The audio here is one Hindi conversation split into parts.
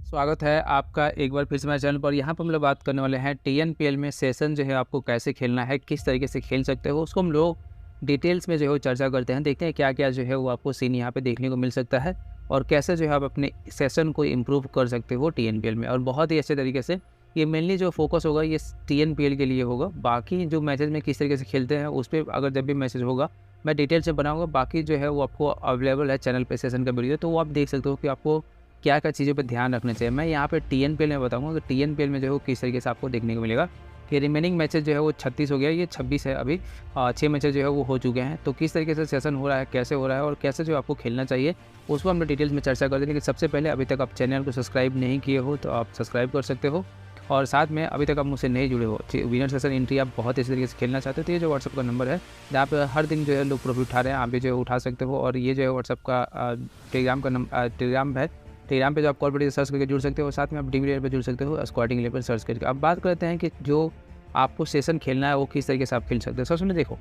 स्वागत है आपका एक बार फिर से मेरे चैनल पर। यहाँ पर हम लोग बात करने वाले हैं टीएनपीएल में सेशन जो है आपको कैसे खेलना है, किस तरीके से खेल सकते हो, उसको हम लोग डिटेल्स में जो है वो चर्चा करते हैं। देखते हैं क्या-क्या जो है वो आपको सीन यहाँ पे देखने को मिल सकता है और कैसे जो है आप अपने सेशन को इम्प्रूव कर सकते हो टीएनपीएल में। और बहुत ही अच्छे तरीके से ये मेनली जो फोकस होगा ये टीएनपीएल के लिए होगा। बाकी जो मैचेज़ में किस तरीके से खेलते हैं उस पे अगर जब भी मैसेज होगा मैं डिटेल से बनाऊँगा। बाकी जो है वो आपको अवेलेबल है चैनल पे सेशन का वीडियो, तो वो आप देख सकते हो कि आपको क्या-क्या चीज़ों पे ध्यान रखना चाहिए। मैं यहाँ पे टीएनपीएल में बताऊँगा कि टीएनपीएल में जो है वो किस तरीके से आपको देखने को मिलेगा कि रिमेनिंग मैचेज़ जो है वो 36 हो गया, ये 26 है अभी। 6 मैचेज़ जो है वो हो चुके हैं। तो किस तरीके से सेशन हो रहा है, कैसे हो रहा है और कैसे जो आपको खेलना चाहिए, उसको हम लोग डिटेल्स में चर्चा करते हैं। लेकिन सबसे पहले अभी तक आप चैनल को सब्सक्राइब नहीं किए हो तो आप सब्सक्राइब कर सकते हो और साथ में अभी तक आप मुझसे नहीं जुड़े हो, विनर सेशन एंट्री आप बहुत इसी तरीके से खेलना चाहते हो तो ये जो व्हाट्सएप का नंबर है जहाँ पे हर दिन जो है लोग प्रॉफिट उठा रहे हैं, आप भी जो है उठा सकते हो। और ये जो है व्हाट्सएप का टेलीग्राम है। टेलीग्राम पे जो आप कॉल पर सर्च करके जुड़ सकते हो, साथ में आप डी लेवल पर जुड़ सकते हो, स्क्वाडिंग लेवल पर सर्च करके। अब बात करते हैं कि जो आपको सेशन खेलना है वो किस तरीके से आप खेल सकते हो। सबसे पहले देखो,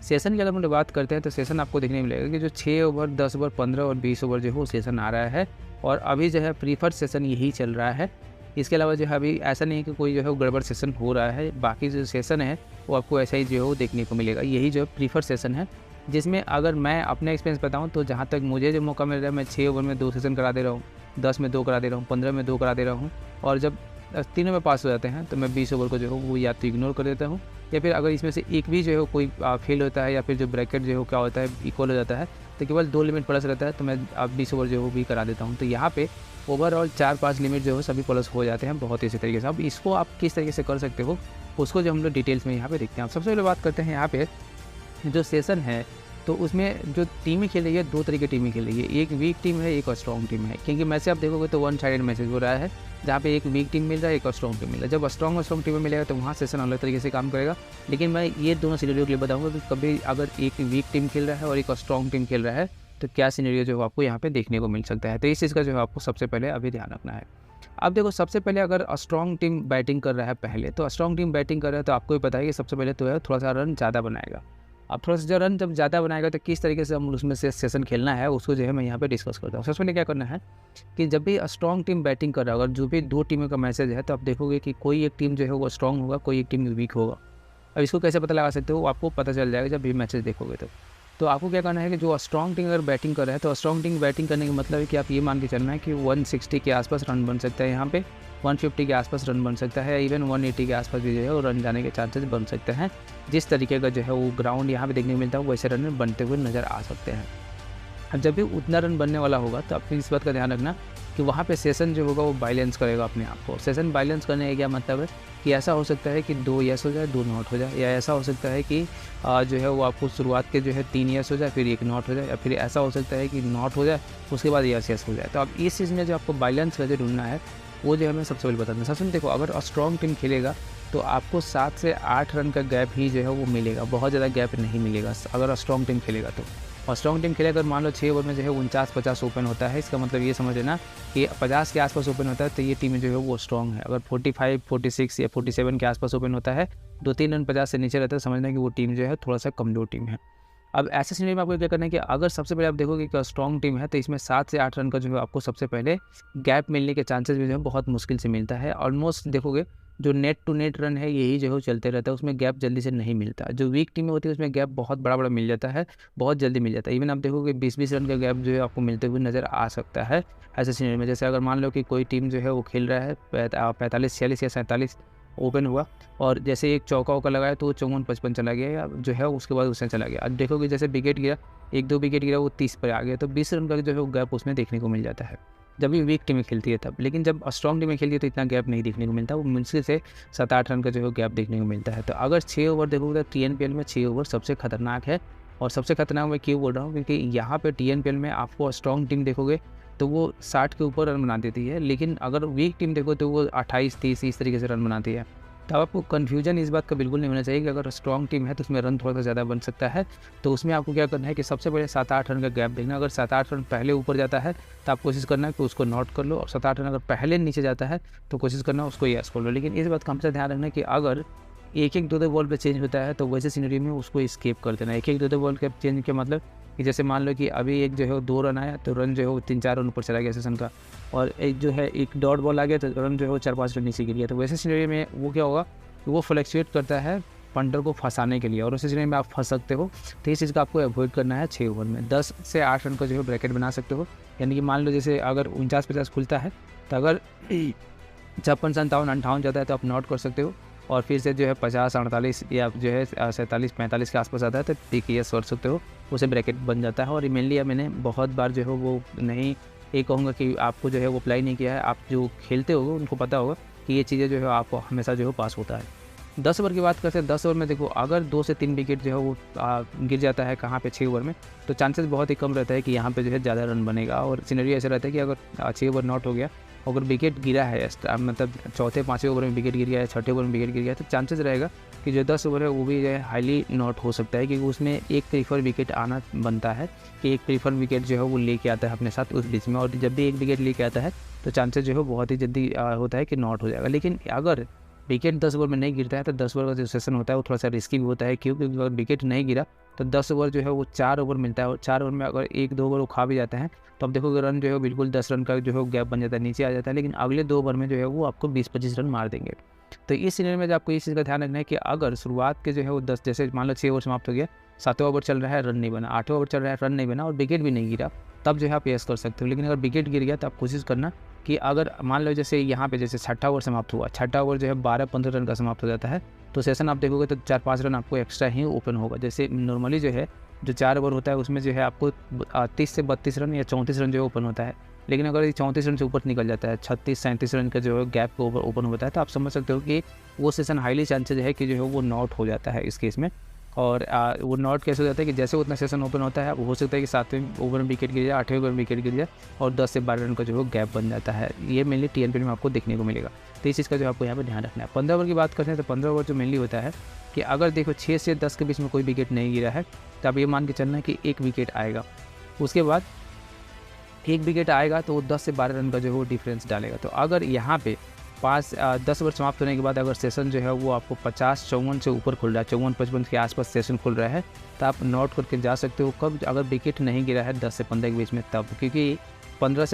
सेशन की अगर हम लोग बात करते हैं तो सेशन आपको देखने मिलेगा कि जो 6 ओवर, 10 ओवर, 15 और 20 ओवर जो है वो सेशन आ रहा है और अभी जो है प्रीफर्ड सेशन यही चल रहा है। इसके अलावा जो है अभी ऐसा नहीं है कि कोई जो है वो गड़बड़ सेशन हो रहा है। बाकी जो सेशन है वो आपको ऐसा ही जो है वो देखने को मिलेगा। यही जो है प्रीफर्ड सेशन है, जिसमें अगर मैं अपने एक्सपीरियंस बताऊँ तो जहाँ तक मुझे जो मौका मिल रहा है मैं 6 ओवर में 2 सेशन करा दे रहा हूँ, 10 में 2 करा दे रहा हूँ, 15 में 2 करा दे रहा हूँ। और जब तीनों में पास हो जाते हैं तो मैं 20 ओवर को जो है वो या तो इग्नोर कर देता हूँ या फिर अगर इसमें से एक भी जो है कोई फेल होता है या फिर जो ब्रैकेट जो है क्या होता है इक्वल हो जाता है तो केवल 2 लिमिट प्लस रहता है तो मैं 20 ओवर जो है वो भी करा देता हूँ। तो यहाँ पे ओवरऑल 4-5 लिमिट जो है सभी प्लस हो जाते हैं बहुत ही अच्छे तरीके से। अब इसको आप किस तरीके से कर सकते हो उसको जो हम लोग डिटेल्स में यहाँ पे देखते हैं। आप सबसे पहले बात करते हैं यहाँ पे जो सेशन है तो उसमें जो टीमें खेल रही है, 2 तरह की टीमें खेल रही है। एक वीक टीम है, एक और स्ट्रॉन्ग टीम है। क्योंकि मैच आप देखोगे तो वन साइडेड मैचेस हो रहा है जहाँ पे एक वीक टीम मिल रहा है, एक और स्ट्रॉन्ग टीम मिल रहा है। जब स्ट्रॉन्ग टीम में मिलेगा तो वहाँ सेशन अलग तरीके से काम करेगा। लेकिन मैं ये दोनों सिनेरियो के लिए बताऊँगा कि कभी अगर एक वीक टीम खेल रहा है और एक स्ट्रॉन्ग टीम खेल रहा है तो क्या सिनेरियो जो है आपको यहाँ पे देखने को मिल सकता है। तो इस चीज़ का जो है आपको सबसे पहले अभी ध्यान रखना है। अब देखो, सबसे पहले अगर स्ट्रॉन्ग टीम बैटिंग कर रहा है पहले, तो स्ट्रॉन्ग टीम बैटिंग कर रहा है तो आपको भी पता है कि सबसे पहले तो है थोड़ा सा रन ज़्यादा बनाएगा। अब थोड़ा सा जो रन जब ज़्यादा बनाएगा तो किस तरीके से हम उसमें से सेशन खेलना है उसको जो है मैं यहाँ पे डिस्कस करता हूँ। सबसे पहले क्या करना है कि जब भी स्ट्रॉन्ग टीम बैटिंग कर रहा होगा, जो भी 2 टीमों का मैसेज है तो आप देखोगे कि कोई एक टीम जो है वो स्ट्रॉन्ग होगा, कोई एक टीम वीक होगा। अब इसको कैसे पता लगा सकते हो, आपको पता चल जाएगा जब भी मैचेस देखोगे तो आपको क्या करना है कि जो स्ट्रॉन्ग टीम अगर बैटिंग कर रहा है तो स्ट्रॉन्ग टीम बैटिंग करने का मतलब है कि आप ये मान के चलना है कि 160 के आसपास रन बन सकता है, यहाँ पे 150 के आसपास रन बन सकता है, इवन 180 के आसपास भी जो है वो रन जाने के चांसेस बन सकते हैं। जिस तरीके का जो है वो ग्राउंड यहाँ पे देखने को मिलता है वैसे रन बनते हुए नज़र आ सकते हैं। अब जब भी उतना रन बनने वाला होगा तो आपको इस बात का ध्यान रखना कि वहाँ पे सेशन जो होगा वो बैलेंस करेगा अपने आप को। सेशन बैलेंस करने का क्या मतलब है कि ऐसा हो सकता है कि 2 यस हो जाए, 2 नॉट हो जाए, या ऐसा हो सकता है कि जो है वो आपको शुरुआत के जो है 3 यस हो जाए फिर 1 नॉट हो जाए, या फिर ऐसा हो सकता है कि नॉट हो जाए उसके बाद यस हो जाए। तो अब इस चीज़ में जो आपको बैलेंस करके ढूंढना है वो जो है मैं सबसे पहले बताता हूँ। सबसे देखो, अगर स्ट्रॉन्ग टीम खेलेगा तो आपको 7 से 8 रन का गैप ही जो है वो मिलेगा, बहुत ज़्यादा गैप नहीं मिलेगा अगर स्ट्रॉन्ग टीम खेलेगा तो। और स्ट्रॉन्ग टीम खेले अगर मान लो 6 ओवर में जो है 49-50 ओपन होता है, इसका मतलब ये समझ लेना कि 50 के आसपास ओपन होता है तो ये टीम जो है वो स्ट्रॉन्ग है। अगर 45, 46 या 47 के आसपास ओपन होता है, 2-3 रन 50 से नीचे रहता है, समझना कि वो टीम जो है थोड़ा सा कमज़ोर टीम है। अब ऐसे सिनेरियो में आपको क्या करना है कि अगर सबसे पहले आप देखोगे कि स्ट्रॉन्ग टीम है तो इसमें 7 से 8 रन का जो है आपको सबसे पहले गैप मिलने के चांसेस भी जो है बहुत मुश्किल से मिलता है। ऑलमोस्ट देखोगे जो नेट टू नेट रन है यही जो है चलते रहता है, उसमें गैप जल्दी से नहीं मिलता। जो वीक टीमें होती है उसमें गैप बहुत बड़ा मिल जाता है, बहुत जल्दी मिल जाता है। इवन आप देखोगे 20-20 रन का गैप जो है आपको मिलते हुए नज़र आ सकता है ऐसे सिनेरियो में। जैसे अगर मान लो कि कोई टीम जो है वो खेल रहा है 45, 46 या 47 ओपन हुआ और जैसे एक चौका लगाया तो वो 54-55 चला गया या जो है उसके बाद उसने चला गया। अब देखोगे जैसे विकेट गिरा, 1-2 विकेट गिरा, वो 30 पर आ गया, तो 20 रन का जो है वो गैप उसमें देखने को मिल जाता है जब भी वीक टीमें खेलती है तब। लेकिन जब स्ट्रॉन्ग टीमें खेलती है तो इतना गैप नहीं देखने को मिलता, वो मुश्किल से 7-8 रन का जो है गैप देखने को मिलता है। तो अगर 6 ओवर देखोगे तो टीएनपीएल में 6 ओवर सबसे खतरनाक है। और सबसे खतरनाक मैं क्यों बोल रहा हूँ, क्योंकि यहाँ पे टीएनपीएल में आपको स्ट्रॉन्ग टीम देखोगे तो वो 60 के ऊपर रन बना देती है, लेकिन अगर वीक टीम देखो तो वो 28, 30 इस तरीके से रन बनाती है। तो आपको कन्फ्यूजन इस बात का बिल्कुल नहीं होना चाहिए कि अगर स्ट्रॉन्ग टीम है तो उसमें रन थोड़ा सा ज़्यादा बन सकता है। तो उसमें आपको क्या करना है कि सबसे पहले 7-8 रन का गैप देखना। अगर 7-8 रन पहले ऊपर जाता है तो आप कोशिश करना है कि उसको नोट कर लो, और 7-8 रन अगर पहले नीचे जाता है तो कोशिश करना उसको यस कर लो। लेकिन इस बात का हमेशा ध्यान रखना कि अगर 1-1, 2-2 बॉल पे चेंज होता है तो वैसे सिनेरियो में उसको स्किप कर देना। 1-1, 2-2 बॉल के चेंज के मतलब कि जैसे मान लो कि अभी एक जो है वो 2 रन आया तो रन जो है वो 3-4 रन ऊपर चला गया सेशन का, और एक जो है एक डॉट बॉल आ गया तो रन जो है वो 4-5 रन नीचे गिर गया। तो वैसे सिनेरियो में वो क्या होगा कि वो फ्लक्चुएट करता है पंटर को फंसाने के लिए, और उस सिनेरियो में आप फंस सकते हो। तो इस चीज़ का आपको अवॉइड करना है 6 ओवर में 10 से 8 रन का जो है ब्रैकेट बना सकते हो। यानी कि मान लो जैसे अगर 49-50 खुलता है तो अगर 56, 57, 58 जाता है तो आप नॉट कर सकते हो, और फिर से जो है 50, 48 या जो है 47, 45 के आसपास आता है तो PKS कर सकते हो, उसे ब्रैकेट बन जाता है। और मेनली मैंने बहुत बार जो है वो नहीं, ये कहूँगा कि आपको जो है वो अप्लाई नहीं किया है, आप जो खेलते हो उनको पता होगा कि ये चीज़ें जो है आपको हमेशा जो है पास होता है। 10 ओवर की बात करते हैं, 10 ओवर में देखो अगर 2 से 3 विकेट जो है वो गिर जाता है कहाँ पे 6 ओवर में, तो चांसेस बहुत ही कम रहता है कि यहाँ पे जो है ज़्यादा रन बनेगा। और सिनेरियो ऐसा रहता है कि अगर 6 ओवर नॉट हो गया, अगर विकेट गिरा है मतलब चौथे 5वें ओवर में विकेट गिर गया है, 6ठे ओवर में विकेट गिर गया है, तो चांसेस रहेगा कि जो 10 ओवर है वो भी जो है हाईली नॉट हो सकता है, क्योंकि उसमें एक प्रीफर विकेट आना बनता है कि एक प्रीफर विकेट जो है वो लेके आता है अपने साथ उस बीच में, और जब भी एक विकेट लेके आता है तो चांसेस जो है बहुत ही जल्दी होता है कि नॉट हो जाएगा। लेकिन अगर विकेट 10 ओवर में नहीं गिरता है तो 10 ओवर का जो सेशन होता है वो थोड़ा सा रिस्की भी होता है, क्योंकि अगर विकेट नहीं गिरा तो 10 ओवर जो है वो 4 ओवर मिलता है, और 4 ओवर में अगर 1-2 ओवर वो खा भी जाते हैं तो आप देखोगे रन जो है बिल्कुल 10 रन का जो है गैप बन जाता है, नीचे आ जाता है। लेकिन अगले 2 ओवर में जो है वो आपको 20-25 रन मार देंगे। तो इस सिनेरियो में जो आपको इस चीज़ का ध्यान रखना है कि अगर शुरुआत के जो है वो 10, जैसे मान लो 6 ओवर समाप्त हो गया, 7वां ओवर चल रहा है रन नहीं बना, 8वां ओवर चल रहा है रन नहीं बना और विकेट भी नहीं गिरा, तब जो है आप यस कर सकते हो। लेकिन अगर विकेट गिर गया तो आप कोशिश करना कि अगर मान लो जैसे यहाँ पे जैसे 6ठा ओवर समाप्त हुआ, 6ठा ओवर जो है 12-15 रन का समाप्त हो जाता है, तो सेशन आप देखोगे तो 4-5 रन आपको एक्स्ट्रा ही ओपन होगा। जैसे नॉर्मली जो है जो 4 ओवर होता है उसमें जो है आपको 30 से 32 रन या 34 रन जो है ओपन होता है, लेकिन अगर ये 34 रन से ऊपर निकल जाता है, 36-37 रन का जो है गैप ओपन होता है, तो आप समझ सकते हो कि वो सेशन हाईली चांसेज है कि जो है वो नॉट हो जाता है इस केस में। और वो नॉट कैसे हो जाता है कि जैसे उतना सेशन ओपन होता है, वो हो सकता है कि 7वें ओवर में विकेट गिर जाए, 8वें ओवर में विकेट गिर जाए और 10 से 12 रन का जो है गैप बन जाता है। ये मेनली TNPL में आपको देखने को मिलेगा, तो इस चीज़ का जो आपको यहाँ पर ध्यान रखना है। 15 ओवर की बात करते हैं तो 15 ओवर जो मेनली होता है कि अगर देखो 6 से 10 के बीच में कोई विकेट नहीं गिरा है तो आप ये मान के चलना है कि एक विकेट आएगा, उसके बाद एक विकेट आएगा तो वो 10 से 12 रन का जो है वो डिफरेंस डालेगा। तो अगर यहाँ पे 10 ओवर समाप्त होने के बाद अगर सेशन जो है वो आपको 50-54 से ऊपर खुल रहा है, 54-55 के आसपास सेशन खुल रहा है, तो आप नोट करके जा सकते हो कब, अगर विकेट नहीं गिरा है 10 से 15 के बीच में तब, क्योंकि 10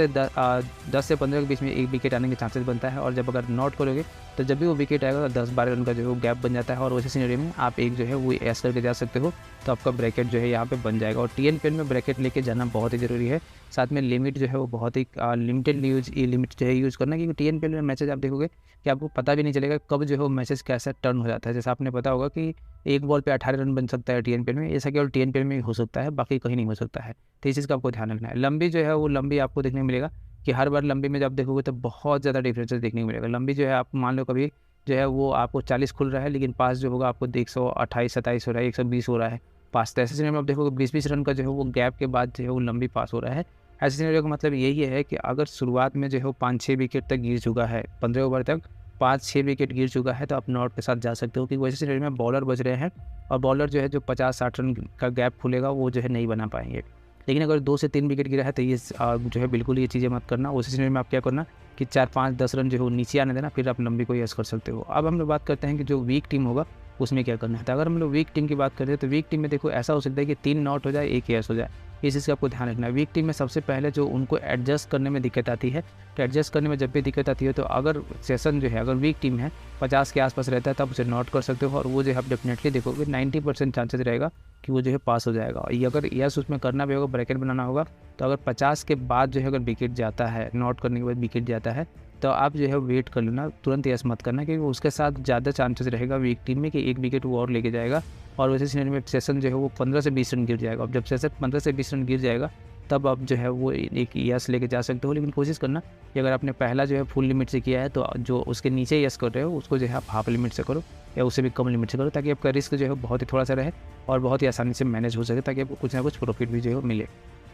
से 15 के बीच में एक विकेट आने के चांसेस बनता है। और जब अगर नोट करोगे तो जब भी वो विकेट आएगा तो 10-12 रन का जो है वो गैप बन जाता है, और वैसे सिनेरियो में आप एक जो है वो ऐस करके जा सकते हो, तो आपका ब्रैकेट जो है यहाँ पे बन जाएगा। और TNPL में ब्रैकेट लेके जाना बहुत ही ज़रूरी है, साथ में लिमिट जो है वो बहुत ही लिमिटेड लिमिट जो है यूज़ करना, क्योंकि TNPL में मैचेज आप देखोगे कि आपको पता भी नहीं चलेगा कब जो है वो मैचेज कैसा टर्न हो जाता है। जैसे आपने पता होगा कि एक बॉल पे 18 रन बन सकता है TNPL में, ऐसा केवल TNPL में ही हो सकता है, बाकी कहीं नहीं हो सकता है। तो इस चीज़ का आपको ध्यान रखना है। लंबी जो है वो लंबी आपको देखने को मिलेगा कि हर बार लंबी में जब देखोगे तो बहुत ज़्यादा डिफरेंसेस देखने को मिलेगा। लंबी जो है आप मान लो कभी जो है वो आपको 40 खुल रहा है, लेकिन पास जो होगा आपको 128-27 हो रहा है, 120 हो रहा है पास। तो ऐसे सिनेरियो में आप देखोगे 20-20 रन का जो है वो गैप के बाद जो है वो लंबी पास हो रहा है। ऐसे सिनेरियो का मतलब यही है कि अगर शुरुआत में जो है वो 5-6 विकेट तक गिर चुका है, 15 ओवर तक 5-6 विकेट गिर चुका है, तो आप नॉट के साथ जा सकते हो, क्योंकि वैसे सिनेरियो में बॉलर बज रहे हैं और बॉलर जो है जो 50-60 रन का गैप खुलेगा वो जो है नहीं बना पाएंगे। लेकिन अगर 2 से 3 विकेट गिरा है तो ये जो है बिल्कुल ये चीज़ें मत करना। उसी सिनेरियो में आप क्या करना कि 4-5-10 रन जो है नीचे आने देना, फिर आप लंबी को यस कर सकते हो। अब हम लोग बात करते हैं कि जो वीक टीम होगा उसमें क्या करना है। तो अगर हम लोग वीक टीम की बात करते हैं तो वीक टीम में देखो ऐसा हो सकता है कि 3 नॉट हो जाए, 1 यस हो जाए। इस चीज़ का आपको ध्यान रखना है। वीक टीम में सबसे पहले जो उनको एडजस्ट करने में दिक्कत आती है, तो एडजस्ट करने में जब भी दिक्कत आती है तो अगर सेशन जो है अगर वीक टीम है 50 के आसपास रहता है तब उसे नॉट कर सकते हो, और वो जो है आप डेफिनेटली देखोगे 90% चांसेस रहेगा कि वो जो है पास हो जाएगा। और ये अगर यस उसमें करना भी होगा, ब्रैकेट बनाना होगा, तो अगर 50 के बाद जो है अगर विकेट जाता है, नॉट करने के बाद विकेट जाता है, तो आप जो है वेट कर लेना, तुरंत यस मत करना, क्योंकि उसके साथ ज़्यादा चांसेस रहेगा वीक टीम में कि एक विकेट वो और लेके जाएगा, और वैसे सिनेरियो में सेशन जो है वो 15 से 20 रन गिर जाएगा। अब जब सेशन 15 से 20 रन गिर जाएगा तब आप जो है वो एक यस लेके जा सकते हो। लेकिन कोशिश करना कि अगर आपने पहला जो है फुल लिमिट से किया है तो जो उसके नीचे यस कर रहे हो उसको जो है आप हाफ लिमिट से करो या उससे भी कम लिमिट से करो, ताकि आपका रिस्क जो है बहुत ही थोड़ा सा रहे और बहुत ही आसानी से मैनेज हो सके, ताकि आपको कुछ ना कुछ प्रॉफिट भी जो है मिले।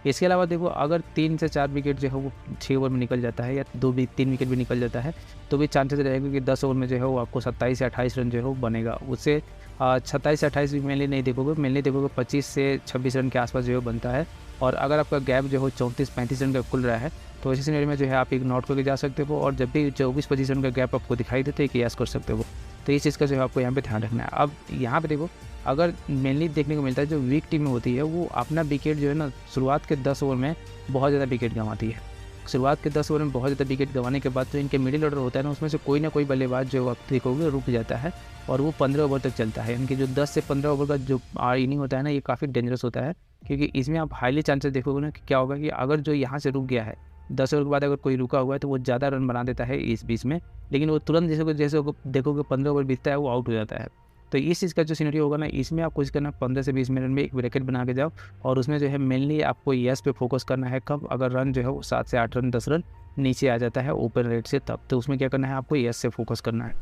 इसके अलावा देखो अगर 3 से 4 विकेट जो है वो 6 ओवर में निकल जाता है, या 3 विकेट भी निकल जाता है, तो भी चांसेस रहेगा कि 10 ओवर में जो है वो आपको 27 से 28 रन जो है वो बनेगा। उससे 27 से 28 भी मेनली नहीं देखोगे, मेनली देखोगे 25 से 26 रन के आसपास जो है बनता है। और अगर आपका गैप जो है 34-35 रन का खुल रहा है तो इसी सिनेरियो में जो है आप एक नॉट करके जा सकते हो, और जब भी 24-25 रन का गैप आपको दिखाई देते है कि यस कर सकते हो। तो इस चीज़ का जो है आपको यहाँ पे ध्यान रखना है। अब यहाँ पे देखो, अगर मेनली देखने को मिलता है जो वीक टीम होती है वो अपना विकेट जो है ना शुरुआत के 10 ओवर में बहुत ज़्यादा विकेट गंवाती है। शुरुआत के 10 ओवर में बहुत ज़्यादा विकेट गंवाने के बाद तो इनके मिडिल ऑर्डर होता है ना, उसमें से कोई ना कोई बल्लेबाज जो आप देखोगे रुक जाता है और वो 15 ओवर तक चलता है। इनकी जो 10 से 15 ओवर का जो इनिंग होता है ना, ये काफ़ी डेंजरस होता है, क्योंकि इसमें आप हाईली चांसेस देखोगे ना कि क्या होगा कि अगर जो यहाँ से रुक गया है 10 ओवर के बाद, अगर कोई रुका हुआ है तो वो ज़्यादा रन बना देता है इस बीच में, लेकिन वो तुरंत जैसे देखोगे 15 ओवर बीतता है वो आउट हो जाता है। तो इस चीज़ का जो सिनेरियो होगा ना, इसमें आप कोशिश करना 15 से 20 मिनट में एक ब्रैकेट बना के जाओ और उसमें जो है मेनली आपको यस पे फोकस करना है। कब? अगर रन जो है वो 7 से 8 रन 10 रन नीचे आ जाता है ओपन रेट से, तब तो उसमें क्या करना है, आपको यस से फोकस करना है।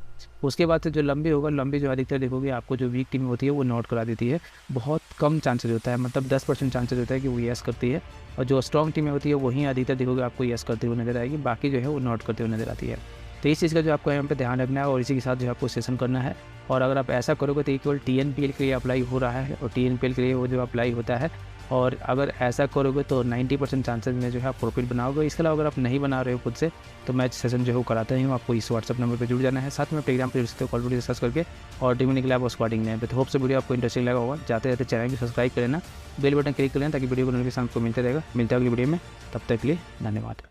उसके बाद से जो लंबी होगा, लंबी जो अधिकतर देखोगे आपको जो वीक टीम होती है वो नॉट करा देती है। बहुत कम चांसेस होता है, मतलब 10% चांसेस होता है कि वो यस करती है, और जो स्ट्रॉन्ग टीमें होती है वहीं अधिकतर देखोगे आपको यस करते हुए नजर आएगी, बाकी जो है वो नॉट करते हुए नजर आती है। तो इस चीज़ का जो आपको यहाँ पे ध्यान रखना है और इसी के साथ जो आपको सेशन करना है। और अगर आप ऐसा करोगे तो ये केवल TNPL के लिए अप्लाई हो रहा है, और TNPL के लिए वो जो अप्लाई होता है, और अगर ऐसा करोगे तो 90% चांसेस में जो है आप प्रॉफिट बनाओगे। इसके अलावा अगर आप नहीं बना रहे हो खुद से, तो मैच सेशन जो है वो कराता ही हूँ। आपको इस व्हाट्सअप नंबर पर जुड़ जाना है, साथ में टेलीग्राम पर जुड़ सकते हो कॉल डिस्कस करके, और टीम निकले आप स्क्वाडिंग में। तो होप से वीडियो आपको इंटरेस्टिंग लगा होगा। जाते जाते चैनल को सब्सक्राइब कर लेना, बेल बटन क्लिक कर लेना ताकि वीडियो को नोटिफिकेशन आपको मिलता रहेगा। मिलता है अगली वीडियो में, तब तक के लिए धन्यवाद।